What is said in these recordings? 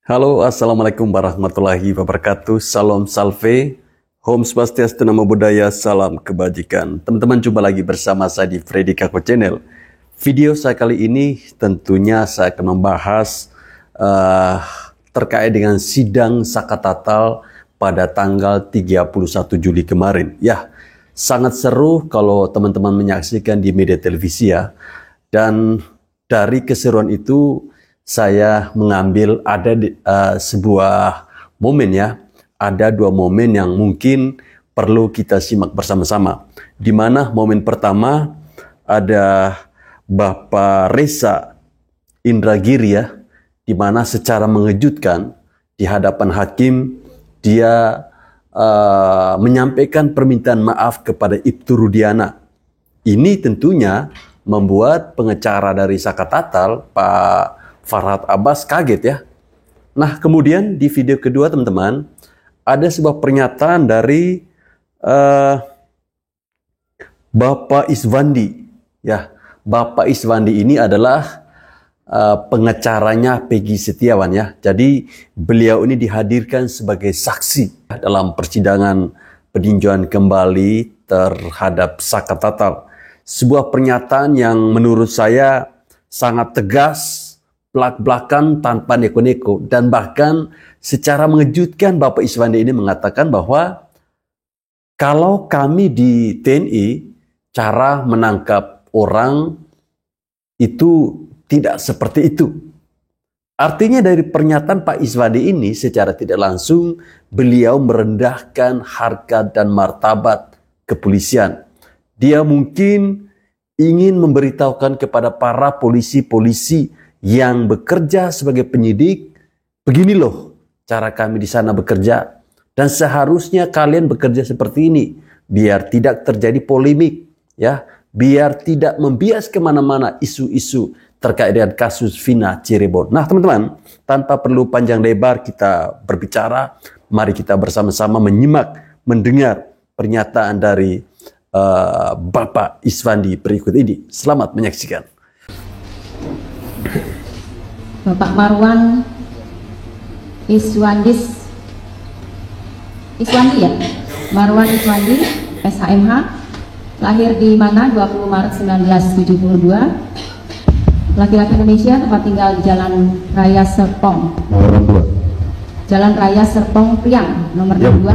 Halo, Assalamualaikum warahmatullahi wabarakatuh. Salam salve, Om Swastiastu, Namo Buddhaya, salam kebajikan. Teman-teman, jumpa lagi bersama saya di Freddy Kako Channel. Video saya kali ini tentunya saya akan membahas terkait dengan sidang Sakatatal pada tanggal 31 Juli kemarin. Ya, sangat seru kalau teman-teman menyaksikan di media televisi ya. Dan dari keseruan itu saya mengambil ada sebuah momen ya, ada dua momen yang mungkin perlu kita simak bersama-sama. Di mana momen pertama ada Bapak Reza Indragiri ya, di mana secara mengejutkan di hadapan hakim dia menyampaikan permintaan maaf kepada Ibtu Rudiana. Ini tentunya membuat pengacara dari Sakatatal, Pak Farhad Abbas, kaget ya. Nah, kemudian di video kedua teman-teman, ada sebuah pernyataan dari Bapak Iswandi. Ya, Bapak Iswandi ini adalah pengacaranya Peggy Setiawan ya. Jadi beliau ini dihadirkan sebagai saksi dalam persidangan peninjauan kembali terhadap Sakatatal. Sebuah pernyataan yang menurut saya sangat tegas, belak-belakan tanpa neko-neko, dan bahkan secara mengejutkan Bapak Iswandi ini mengatakan bahwa kalau kami di TNI cara menangkap orang itu tidak seperti itu. Artinya dari pernyataan Pak Iswandi ini secara tidak langsung beliau merendahkan harkat dan martabat kepolisian. Dia mungkin ingin memberitahukan kepada para polisi-polisi yang bekerja sebagai penyidik, begini loh cara kami di sana bekerja, dan seharusnya kalian bekerja seperti ini biar tidak terjadi polemik ya, biar tidak membias kemana-mana isu-isu terkait dengan kasus Vina Cirebon. Nah teman-teman, tanpa perlu panjang lebar kita berbicara, mari kita bersama-sama menyimak, mendengar pernyataan dari Bapak Iswandi berikut ini. Selamat menyaksikan. Bapak Marwan Iswandi ya? Marwan Iswandi, SHMH, lahir di mana? 20 Maret 1972. Laki-laki Indonesia, tempat tinggal di Jalan Raya Serpong. Jalan Raya Serpong Priang, nomor 22,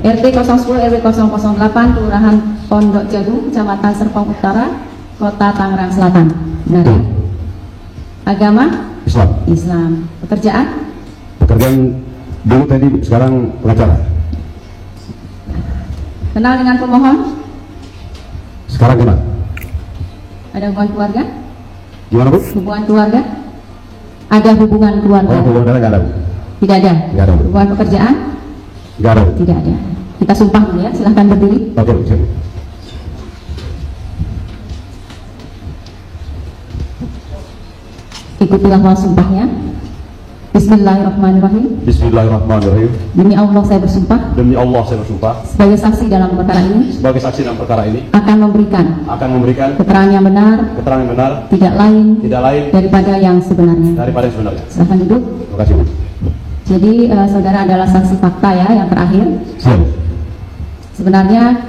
RT 010 RW 008, Kelurahan Pondok Jagung, Kecamatan Serpong Utara, Kota Tangerang Selatan. Benar ya? Agama? Islam. Pekerjaan dulu tadi, sekarang pengacara. Kenal dengan pemohon? Sekarang kenal. Ada hubungan keluarga? Gimana Bu? Hubungan keluarga? Ada hubungan keluarga? Oh, hubungan keluarga nggak ada Bu. Tidak ada? Nggak ada Bu. Hubungan pekerjaan? Nggak ada Bu. Tidak ada. Kita sumpah dulu ya, silahkan berdiri. Oke Bu, siap. Ikuti lafaz sumpahnya. Bismillahirrahmanirrahim. Bismillahirrahmanirrahim. Demi Allah saya bersumpah. Demi Allah saya bersumpah. Sebagai saksi dalam perkara ini. Sebagai saksi dalam perkara ini. Akan memberikan. Keterangan yang benar. Keterangan yang benar. Tidak lain. Tidak lain. Daripada yang sebenarnya. Daripada yang sebenarnya. Silahkan duduk. Terima kasih Bu. Jadi saudara adalah saksi fakta ya yang terakhir. Siap. Sebenarnya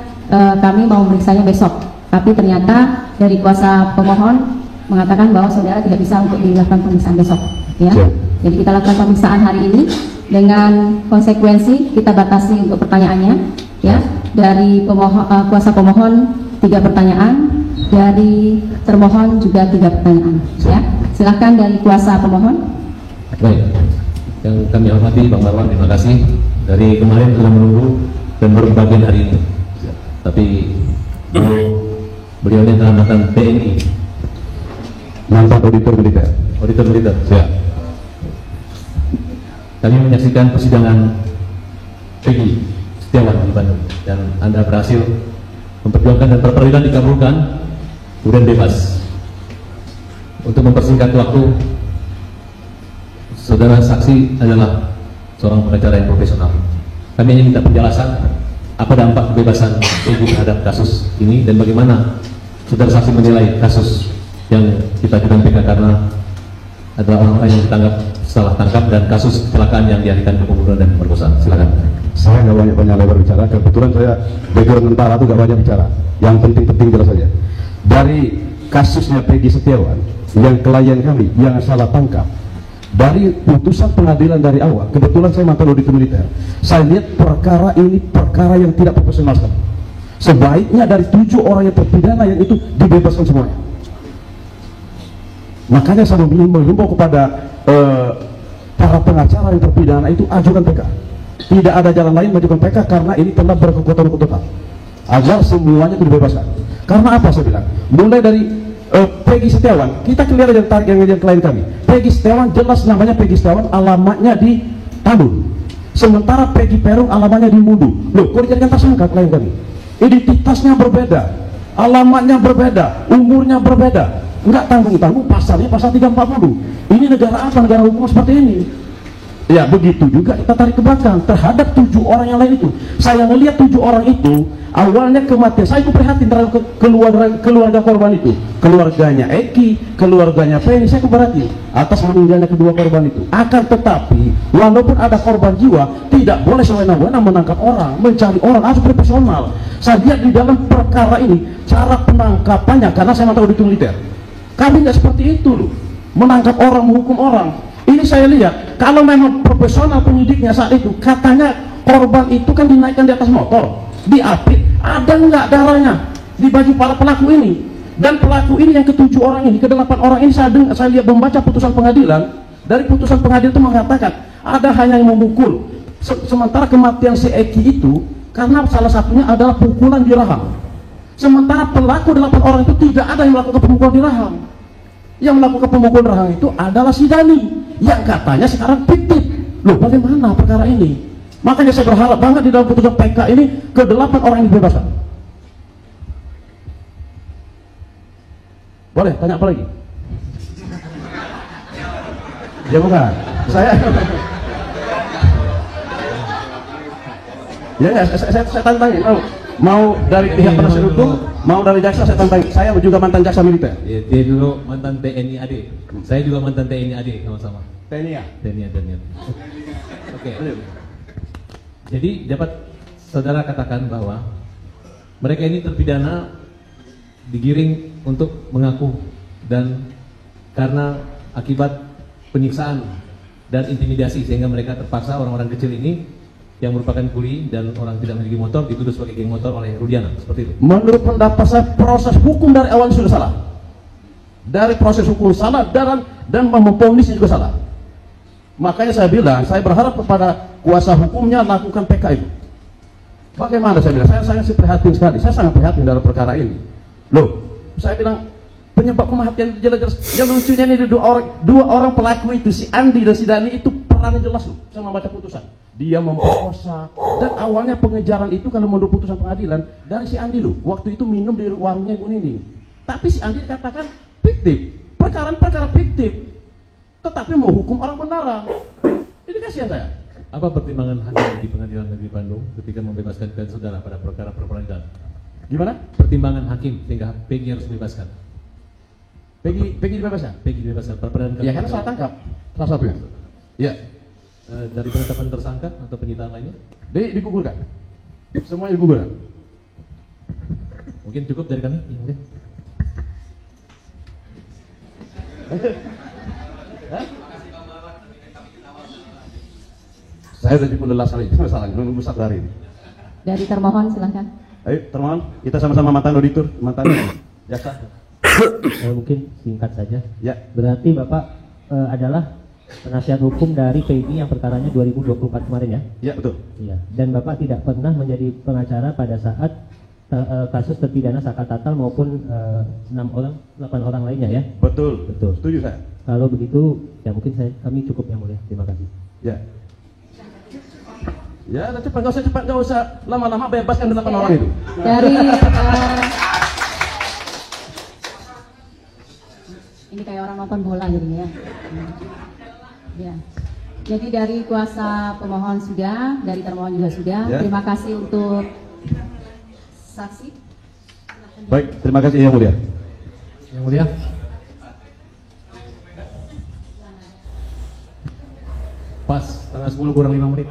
kami mau memeriksanya besok. Tapi ternyata dari kuasa pemohon mengatakan bahwa saudara tidak bisa untuk dilakukan pemeriksaan besok ya. Siap. Jadi kita lakukan pemeriksaan hari ini dengan konsekuensi kita batasi untuk pertanyaannya ya. Dari kuasa pemohon 3 pertanyaan, dari termohon juga 3 pertanyaan ya. Silakan dari kuasa pemohon. Baik, yang kami hormati Bang Marwan, terima kasih dari kemarin telah menunggu dan baru bagian hari ini. Tapi beliau ini telah mantan TNI, Mantan auditor militer. auditor militer. Ya. Kami menyaksikan persidangan Peggy Setiawan di Bandung, dan Anda berhasil memperjuangkan dan peradilan dikabulkan, kemudian bebas. Untuk mempersingkat waktu, saudara saksi adalah seorang pengacara yang profesional. Kami hanya minta penjelasan apa dampak kebebasan Peggy terhadap kasus ini dan bagaimana saudara saksi menilai kasus yang kita ajukan PK karena adalah orang-orang yang ditangkap salah tangkap dan kasus kecelakaan yang dialihkan ke pembunuhan dan pemerkosaan. Silakan. Saya nggak banyak lebar bicara. Kebetulan saya background tentara tuh nggak banyak bicara. Yang penting-penting jelas saja. Dari kasusnya Peggy Setiawan, yang klien kami yang salah tangkap, dari putusan pengadilan dari awal, kebetulan saya mantan auditor militer, saya lihat perkara ini perkara yang tidak profesional sekali. Sebaiknya dari 7 orang yang terpidana yang itu dibebaskan semuanya. Makanya saya menghimbau kepada para pengacara yang terpidana itu ajukan PK. Tidak ada jalan lain mengajukan PK karena ini telah berkekuatan hukum total. Agar semuanya itu dibebaskan. Karena apa saya bilang? Mulai dari Peggy Setiawan, kita kelihatan yang tarik yang klien kami. Peggy Setiawan jelas namanya Peggy Setiawan, alamatnya di Tambun. Sementara Peggy Perum alamatnya di Mudu. Loh, kok dijadikan tersangka klien kami? Identitasnya berbeda, alamatnya berbeda, umurnya berbeda. Enggak tanggung-tanggung, pasalnya pasal 340. Ini negara apa? Negara hukum seperti ini. Ya begitu juga kita tarik ke belakang terhadap 7 orang yang lain itu. Saya melihat 7 orang itu awalnya kematian. Saya itu prihatin terhadap keluarga korban itu, keluarganya Eki, keluarganya Penny. Saya keberatan atas meninggalnya kedua korban itu. Akan tetapi walaupun ada korban jiwa, tidak boleh sewenang-wenang menangkap orang, mencari orang, harus profesional. Saya lihat di dalam perkara ini cara penangkapannya, karena saya mantan auditor militer, kami nggak seperti itu loh, menangkap orang, menghukum orang. Ini saya lihat, kalau memang profesional penyidiknya saat itu, katanya korban itu kan dinaikkan di atas motor, diapit, ada nggak darahnya di baju para pelaku ini? Dan pelaku ini yang ke-7 orang ini, ke-8 orang ini saya lihat membaca putusan pengadilan. Dari putusan pengadilan itu mengatakan ada hanya yang memukul. Sementara kematian si Eki itu karena salah satunya adalah pukulan di rahang. Sementara pelaku 8 orang itu tidak ada yang melakukan pemukulan di rahang. Yang melakukan pemukulan rahang itu adalah si Dani, yang katanya sekarang fiktif. Loh, bagaimana perkara ini? Makanya saya berharap banget di dalam putusan PK ini ke-8 orang yang dibebaskan. Boleh tanya apa lagi? Ya bukan, saya saya tantangin, mau dari pihak penasihat hukum, mau dari jaksa, saya tantangin. Saya juga mantan jaksa militer. Ya, dia dulu mantan TNI AD. Saya juga mantan TNI AD sama-sama. TNI ya? TNI AD. Oke. Jadi dapat saudara katakan bahwa mereka ini terpidana digiring untuk mengaku, dan karena akibat penyiksaan dan intimidasi sehingga mereka terpaksa, orang-orang kecil ini yang merupakan kuli dan orang tidak memiliki motor dituduh sebagai geng motor oleh Rudiana, seperti itu. Menurut pendapat saya, proses hukum dari awal sudah salah. Dari proses hukum salah dan memponisnya juga salah. Makanya saya bilang, saya berharap kepada kuasa hukumnya lakukan PK itu. Bagaimana saya bilang? Saya sangat prihatin sekali. Saya sangat prihatin dalam perkara ini. Loh, saya bilang penyebab kematian itu jelas-jelas. Yang lucunya ini dua orang pelaku itu, si Andi dan si Dani, itu perannya jelas loh. Saya membaca putusan. Dia memperkosa, dan awalnya pengejaran itu kalau menurut putusan pengadilan dari si Andi loh. Waktu itu minum di warungnya Ibu Nining. Tapi si Andi katakan fiktif, perkara fiktif. Tetapi mau hukum orang benaran. Ini kasihan saya. Apa pertimbangan hakim di Pengadilan Negeri Bandung ketika membebaskan klien saudara pada perkara peradilan? Gimana? Pertimbangan hakim sehingga Peggy harus dibebaskan. Peggy dibebaskan? Peggy dibebaskan. Peradilan. Ya karena salah tangkap. Salah satunya. Ya. Dari penetapan tersangka atau penyitaan lainnya? Digugurkan. Semuanya digugurkan. Mungkin cukup dari kami. Mungkin. Saya sudah cukup lelah sekali, masalahnya menunggu 1 hari ini. Dari termohon silahkan. Ayo termohon, kita sama-sama mantan auditor, mantan jaksa. Mungkin singkat saja. Ya. Berarti Bapak adalah penasihat hukum dari Peggy yang perkaranya 2024 kemarin ya? Ya betul. Iya. Dan Bapak tidak pernah menjadi pengacara pada saat kasus terpidana Saka Tatal maupun 8 orang lainnya ya? Betul. Betul. Setuju saya. Kalau begitu ya mungkin kami cukup yang mulia. Terima kasih. Ya. Ya, cepat, nggak usah lama-lama, bebaskan 8 orang itu. Dari ini kayak orang nonton bola jadinya ya. Ya. Jadi dari kuasa pemohon sudah, dari termohon juga sudah. Ya. Terima kasih untuk saksi. Baik, terima kasih Yang Mulia. Yang mulia. Pas setengah 10 kurang 5 menit.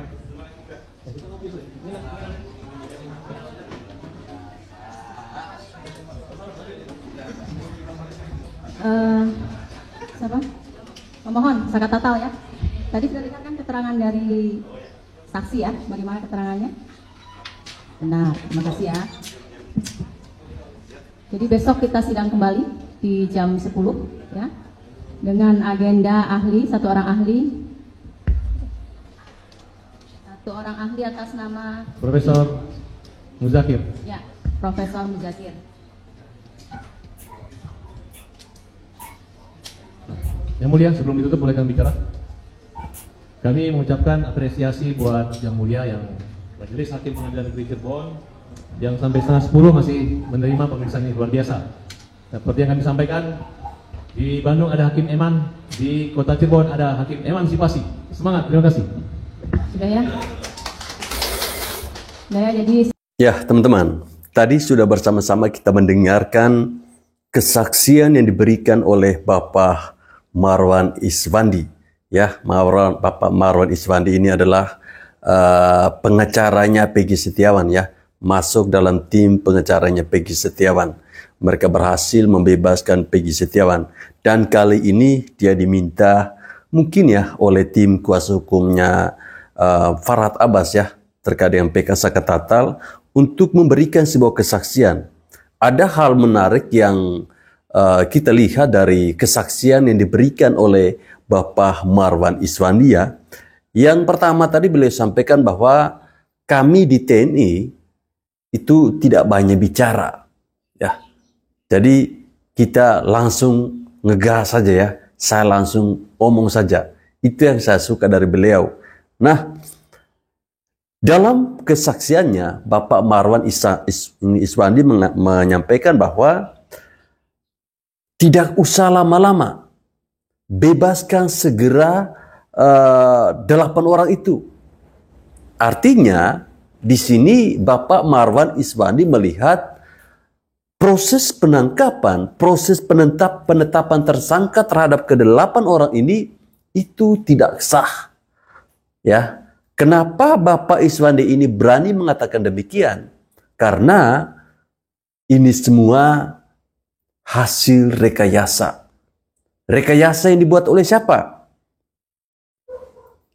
Siapa? Pemohon, Saka Tatal ya. Tadi sudah dengarkan keterangan dari saksi ya, bagaimana keterangannya? Benar, terima kasih ya. Jadi besok kita sidang kembali di jam 10 ya, dengan agenda ahli, satu orang ahli atas nama Profesor Muzakir. ya, Profesor Muzakir. Yang mulia, sebelum ditutup boleh kami bicara. Kami mengucapkan apresiasi buat Yang Mulia yang Majelis Hakim Pengadilan Negeri Cirebon yang sampai setengah 10 masih menerima pemeriksaan yang luar biasa. Seperti yang kami sampaikan, di Bandung ada Hakim Eman, di Kota Cirebon ada Hakim Emansipasi. Semangat, terima kasih. Sudah ya? Sudah ya, jadi Ya, teman-teman, tadi sudah bersama-sama kita mendengarkan kesaksian yang diberikan oleh Bapak Marwan Iswandi. Ya, Bapak Marwan Iswandi ini adalah pengacaranya Peggy Setiawan ya, masuk dalam tim pengacaranya Peggy Setiawan. Mereka berhasil membebaskan Peggy Setiawan dan kali ini dia diminta mungkin ya oleh tim kuasa hukumnya Farhad Abbas ya terkait dengan PK Saka Tatal untuk memberikan sebuah kesaksian. Ada hal menarik yang kita lihat dari kesaksian yang diberikan oleh Bapak Marwan Iswandi ya. Yang pertama tadi beliau sampaikan bahwa kami di TNI itu tidak banyak bicara ya. Jadi kita langsung ngegas saja ya. Saya langsung omong saja. Itu yang saya suka dari beliau. Nah, dalam kesaksiannya Bapak Marwan Iswandi menyampaikan bahwa tidak usah lama-lama, bebaskan segera 8 orang itu. Artinya di sini Bapak Marwan Iswandi melihat proses penangkapan, proses penetapan tersangka terhadap ke-8 orang ini itu tidak sah. Ya, kenapa Bapak Iswandi ini berani mengatakan demikian? Karena ini semua hasil rekayasa. Rekayasa yang dibuat oleh siapa?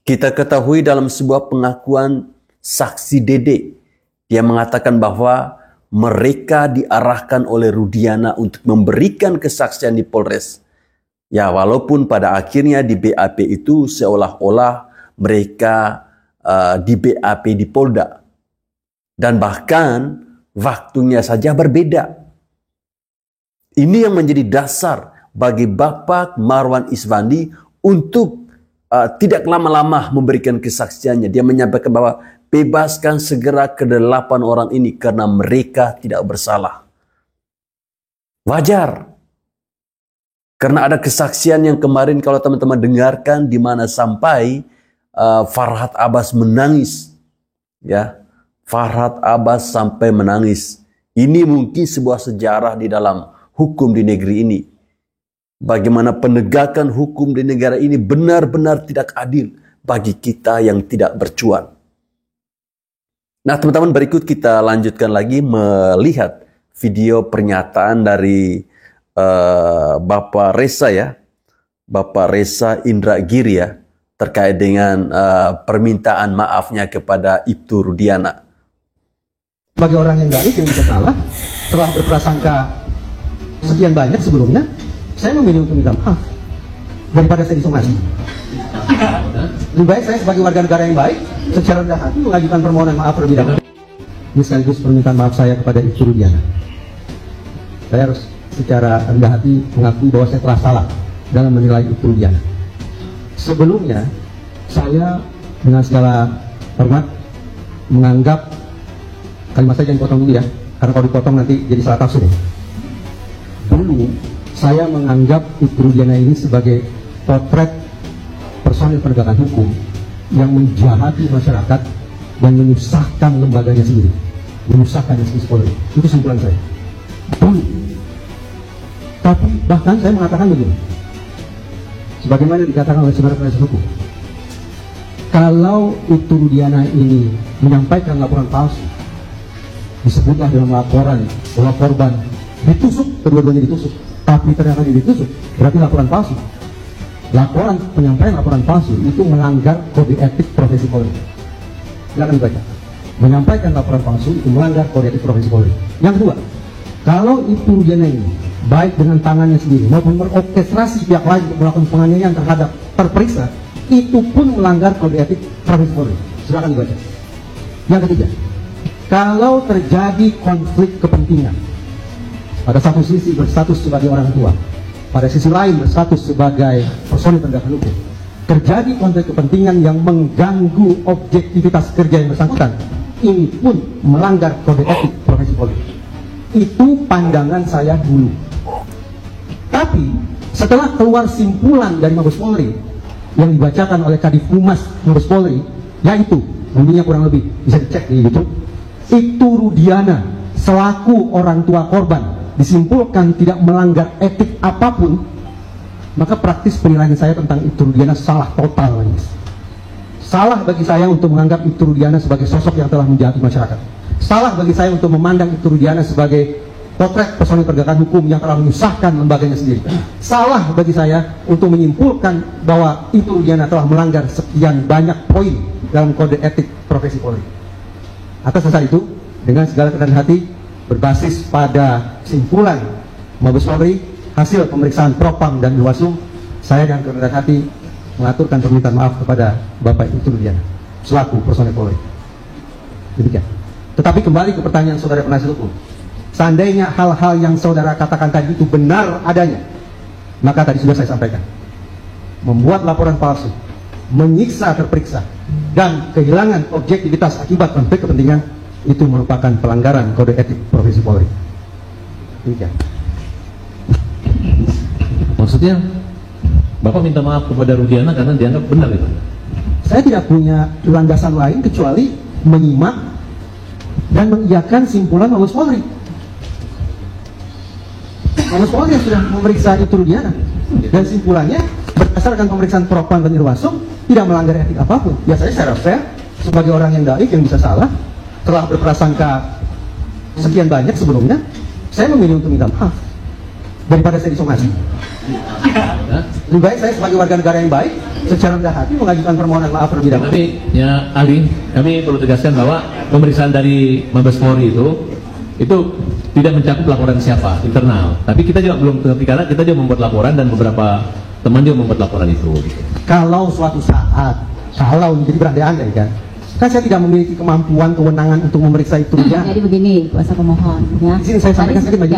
Kita ketahui dalam sebuah pengakuan saksi Dede. Dia mengatakan bahwa mereka diarahkan oleh Rudiana untuk memberikan kesaksian di Polres. Ya, walaupun pada akhirnya di BAP itu seolah-olah mereka di BAP di Polda. Dan bahkan waktunya saja berbeda. Ini yang menjadi dasar bagi Bapak Marwan Iswandi untuk tidak lama-lama memberikan kesaksiannya. Dia menyampaikan bahwa bebaskan segera ke-8 orang ini karena mereka tidak bersalah. Wajar. Karena ada kesaksian yang kemarin kalau teman-teman dengarkan di mana sampai Farhad Abbas menangis. Ya, Farhad Abbas sampai menangis. Ini mungkin sebuah sejarah di dalam hukum di negeri ini. Bagaimana penegakan hukum di negara ini benar-benar tidak adil bagi kita yang tidak bercuan. Nah, teman-teman, berikut kita lanjutkan lagi melihat video pernyataan dari Bapak Reza ya. Bapak Reza Indragiri ya, terkait dengan permintaan maafnya kepada Ibtu Rudiana. Bagi orang yang baik yang bisa salah, setelah berprasangka sekian banyak sebelumnya, saya memilih untuk minta maaf daripada saya disomasi. Lebih baik saya sebagai warga negara yang baik secara rendah hati mengajukan permohonan maaf terlebih dahulu. Ini sekaligus permintaan maaf saya kepada Ibtu Rudiana. Saya harus secara rendah hati mengakui bahwa saya telah salah dalam menilai Ibtu Rudiana. Sebelumnya saya dengan segala hormat menganggap, kalimat saya jangan potong dulu ya, karena kalau dipotong nanti jadi salah tafsir. Dulu saya menganggap Ibtu Rudiana ini sebagai potret personil penegakan hukum yang menjahati masyarakat dan menyusahkan lembaganya sendiri, menyusahkan institusi Polri. Itu kesimpulan saya. Dulu. Tapi bahkan saya mengatakan begini, sebagaimana dikatakan oleh saudara penasihat hukum, Kalau itu Rudiana ini menyampaikan laporan palsu, disebutlah dalam laporan bahwa korban ditusuk, kedua-duanya ditusuk, tapi ternyata dia ditusuk, berarti laporan palsu. Laporan penyampaian laporan palsu itu melanggar kode etik profesi Polri. Silakan dibaca. Menyampaikan laporan palsu itu melanggar kode etik profesi Polri. Yang kedua, kalau itu Rudiana ini baik dengan tangannya sendiri maupun merorkestrasi pihak lain untuk melakukan penganiayaan terhadap terperiksa, itu pun melanggar kode etik profesi Polri. Silakan dibaca. Yang ketiga, kalau terjadi konflik kepentingan, pada satu sisi berstatus sebagai orang tua, pada sisi lain berstatus sebagai personil penegakan hukum, terjadi konflik kepentingan yang mengganggu objektivitas kerja yang bersangkutan, ini pun melanggar kode etik profesi Polri. Itu pandangan saya dulu. Tapi setelah keluar simpulan dari Mabes Polri yang dibacakan oleh Kadif Humas Mabes Polri, yaitu bunyinya kurang lebih bisa dicek di YouTube, itu Rudiana selaku orang tua korban disimpulkan tidak melanggar etik apapun, maka praktis penilaian saya tentang itu Rudiana salah total, guys. Salah bagi saya untuk menganggap itu Rudiana sebagai sosok yang telah menjahati masyarakat. Salah bagi saya untuk memandang itu Rudiana sebagai potret personil penegakan hukum yang telah menyusahkan lembaganya sendiri. Salah bagi saya untuk menyimpulkan bahwa itu Rudiana telah melanggar sekian banyak poin dalam kode etik profesi Polri. Atas dasar itu, dengan segala kerendahan hati, berbasis pada simpulan Mabes Polri, hasil pemeriksaan Propam dan Irwasum, saya dengan kerendahan hati mengaturkan permintaan maaf kepada Bapak itu Rudiana selaku personil Polri. Demikian. Tetapi kembali ke pertanyaan saudara penasihat hukum. Seandainya hal-hal yang saudara katakan tadi itu benar adanya, maka tadi sudah saya sampaikan, membuat laporan palsu, menyiksa terperiksa, dan kehilangan objektivitas akibat konflik kepentingan, itu merupakan pelanggaran kode etik profesi Polri. Demikian. Maksudnya Bapak minta maaf kepada Rudiana karena dianggap benar itu? Saya tidak punya landasan lain kecuali menyimak dan mengiyakan simpulan Mabes Polri. Mabes Polri yang sudah memeriksa itu Rudiana, dan simpulannya berdasarkan pemeriksaan Propam dan Irwasum tidak melanggar etik apapun. Ya saya secara fair sebagai orang yang daik yang bisa salah, telah berprasangka sekian banyak sebelumnya, saya memilih untuk minta maaf daripada saya disomasi. Lebih baik saya sebagai warga negara yang baik secara rendah hati mengajukan permohonan maaf terlebih dahulu. Tapi ya ahli, kami perlu tegaskan bahwa pemeriksaan dari Mabes Polri itu tidak mencakup laporan siapa internal. Tapi kita juga belum mengerti karena kita juga membuat laporan dan beberapa teman juga membuat laporan itu. Kalau suatu saat, kalau menjadi berandai-andai kan saya tidak memiliki kemampuan, kewenangan untuk memeriksa itu. Jadi begini, kuasa pemohon, ya. Di sini saya sampaikan sedikit lagi.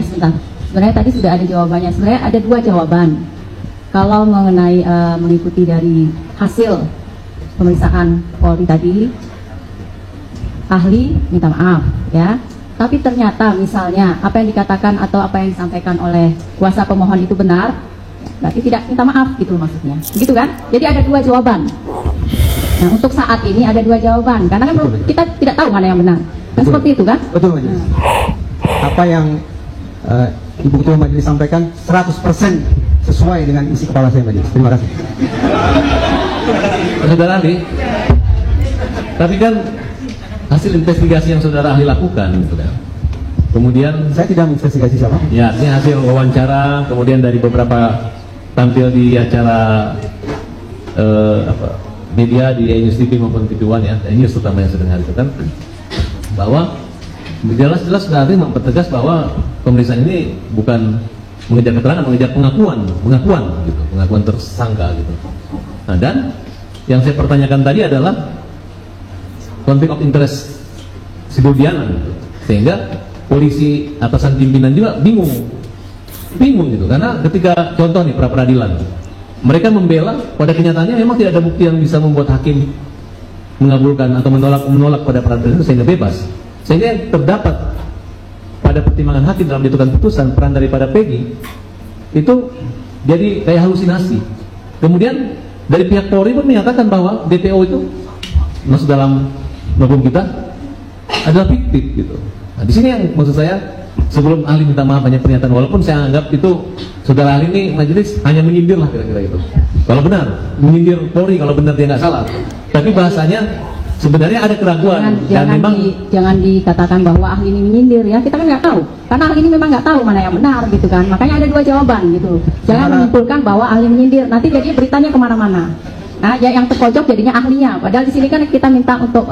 Sebenarnya tadi sudah ada jawabannya. Sebenarnya ada dua jawaban. Kalau mengenai mengikuti dari hasil pemeriksaan Polri tadi, ahli minta maaf, ya. Tapi ternyata misalnya apa yang dikatakan atau apa yang disampaikan oleh kuasa pemohon itu benar, berarti tidak minta maaf gitu maksudnya, gitu kan? Jadi ada dua jawaban. Nah, untuk saat ini ada dua jawaban, karena kan kita tidak tahu mana yang benar. Kan seperti itu kan? Betul, Majelis. Apa yang Ibu Ketua Majelis sampaikan 100% sesuai dengan isi kepala saya, Majelis. Terima kasih. Saudara ahli, tapi kan hasil investigasi yang saudara ahli lakukan, gitu kan. Kemudian Saya tidak menginvestigasi siapa. ya, ini hasil wawancara, kemudian dari beberapa tampil di acara media di News TV maupun TV One ya, News terutama yang sedang hari itu kan, bahwa jelas-jelas sudah mempertegas bahwa pemeriksaan ini bukan mengejar keterangan, mengejar pengakuan gitu, pengakuan tersangka gitu. Nah, dan yang saya pertanyakan tadi adalah konflik of interest si Rudiana gitu. Sehingga polisi atasan pimpinan juga bingung gitu, karena ketika contoh nih pra peradilan mereka membela, pada kenyataannya memang tidak ada bukti yang bisa membuat hakim mengabulkan atau menolak pada peradilan itu sehingga bebas. Sehingga yang terdapat pada pertimbangan hakim dalam menentukan putusan peran daripada Peggy itu jadi kayak halusinasi. Kemudian dari pihak Polri pun menyatakan bahwa DPO itu masuk dalam hukum kita adalah fiktif gitu. Nah, di sini yang maksud saya sebelum ahli minta maaf hanya pernyataan, walaupun saya anggap itu saudara ahli ini majelis hanya menyindir lah kira-kira itu. Kalau benar menyindir Polri, kalau benar dia nggak salah, tapi bahasanya sebenarnya ada keraguan dan memang jangan dikatakan bahwa ahli ini menyindir ya, kita kan nggak tahu, karena ahli ini memang nggak tahu mana yang benar gitu kan, makanya ada dua jawaban gitu. Jangan menyimpulkan bahwa ahli menyindir, nanti jadi beritanya kemana-mana. Nah, ya yang terpojok jadinya ahlinya, padahal di sini kan kita minta untuk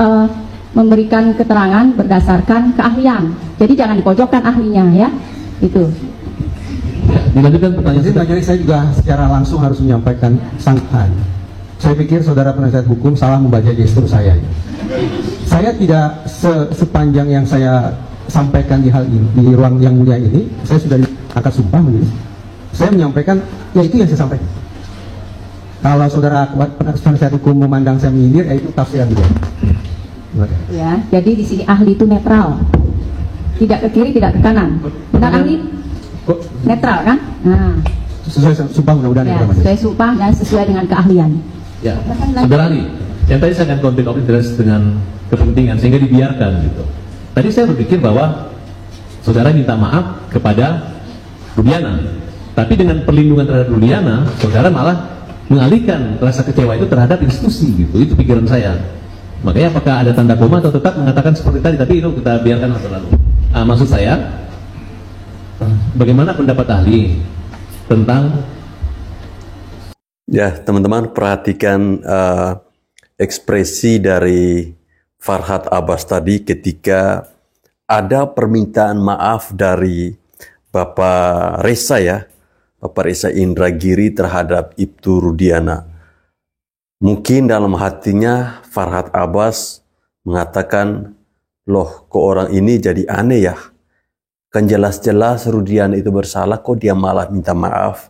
memberikan keterangan berdasarkan keahlian, jadi jangan dipojokkan ahlinya ya, itu. Dilanjutkan pertanyaan. Jadi saya juga secara langsung harus menyampaikan sangkaan. Saya pikir saudara penasihat hukum salah membaca gestur saya. Saya tidak sepanjang yang saya sampaikan di hal ini, di ruang yang mulia ini, saya sudah diangkat sumpah majelis. Saya menyampaikan, ya itu yang saya sampaikan. Kalau saudara penasihat hukum memandang saya menyindir, ya itu tafsiran dia. Ya, jadi di sini ahli itu netral, tidak ke kiri, tidak ke kanan. Benar ahli? Netral kan? Nah, sesuai sumpah mudah-mudahan ya, sesuai sumpah dan sesuai dengan keahlian. Ya, saudara ahli, yang tadi saya akan konflik of interest dengan kepentingan sehingga dibiarkan gitu. Tadi saya berpikir bahwa saudara minta maaf kepada Rudiana, tapi dengan perlindungan terhadap Rudiana, saudara malah mengalihkan rasa kecewa itu terhadap institusi gitu. Itu pikiran saya. Makanya apakah ada tanda koma atau tetap mengatakan seperti tadi, tapi itu kita biarkan masa lalu. Maksud saya, bagaimana pendapat ahli tentang, ya teman-teman perhatikan ekspresi dari Farhad Abbas tadi ketika ada permintaan maaf dari Bapak Reza ya, Bapak Reza Indragiri terhadap Ibtu Rudiana. Mungkin dalam hatinya Farhad Abbas mengatakan, loh kok orang ini jadi aneh ya, kan jelas-jelas Rudiana itu bersalah, kok dia malah minta maaf.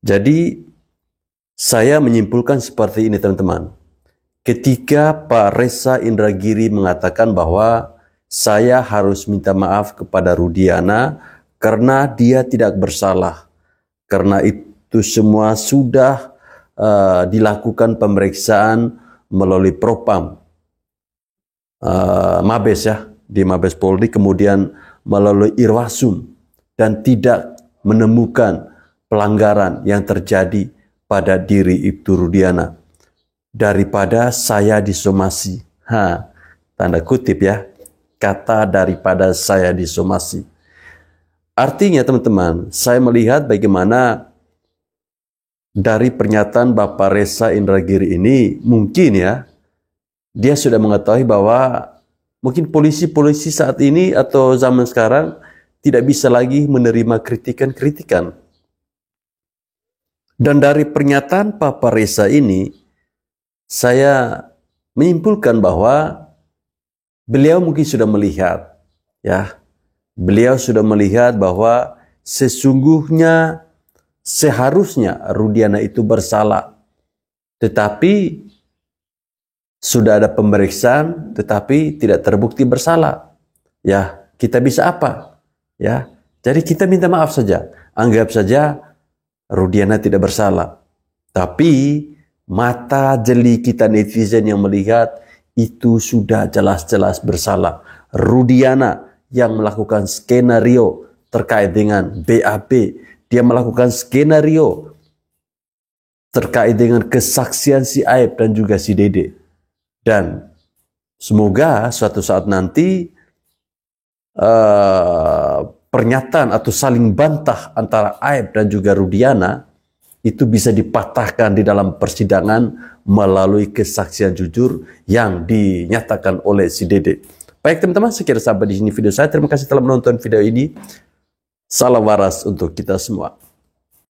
Jadi saya menyimpulkan seperti ini teman-teman. Ketika Pak Reza Indragiri mengatakan bahwa saya harus minta maaf kepada Rudiana karena dia tidak bersalah, karena itu semua sudah dilakukan pemeriksaan melalui Propam, Mabes ya, di Mabes Polri, kemudian melalui Irwasum, dan tidak menemukan pelanggaran yang terjadi pada diri Ibtu Rudiana. Daripada saya disomasi, tanda kutip ya, kata daripada saya disomasi. Artinya teman-teman, saya melihat bagaimana dari pernyataan Bapak Reza Indragiri ini, mungkin ya, dia sudah mengetahui bahwa mungkin polisi-polisi saat ini atau zaman sekarang tidak bisa lagi menerima kritikan-kritikan. Dan dari pernyataan Bapak Reza ini, saya menyimpulkan bahwa beliau mungkin sudah melihat, ya, beliau sudah melihat bahwa sesungguhnya seharusnya Rudiana itu bersalah, tetapi sudah ada pemeriksaan, tetapi tidak terbukti bersalah. Ya, kita bisa apa? Ya, jadi kita minta maaf saja. Anggap saja Rudiana tidak bersalah. Tapi mata jeli kita netizen yang melihat itu sudah jelas-jelas bersalah. Rudiana yang melakukan skenario terkait dengan BAP, dia melakukan skenario terkait dengan kesaksian si Aib dan juga si Dede. Dan semoga suatu saat nanti pernyataan atau saling bantah antara Aib dan juga Rudiana itu bisa dipatahkan di dalam persidangan melalui kesaksian jujur yang dinyatakan oleh si Dede. Baik teman-teman, sekian sampai di sini video saya. Terima kasih telah menonton video ini. Salam waras untuk kita semua.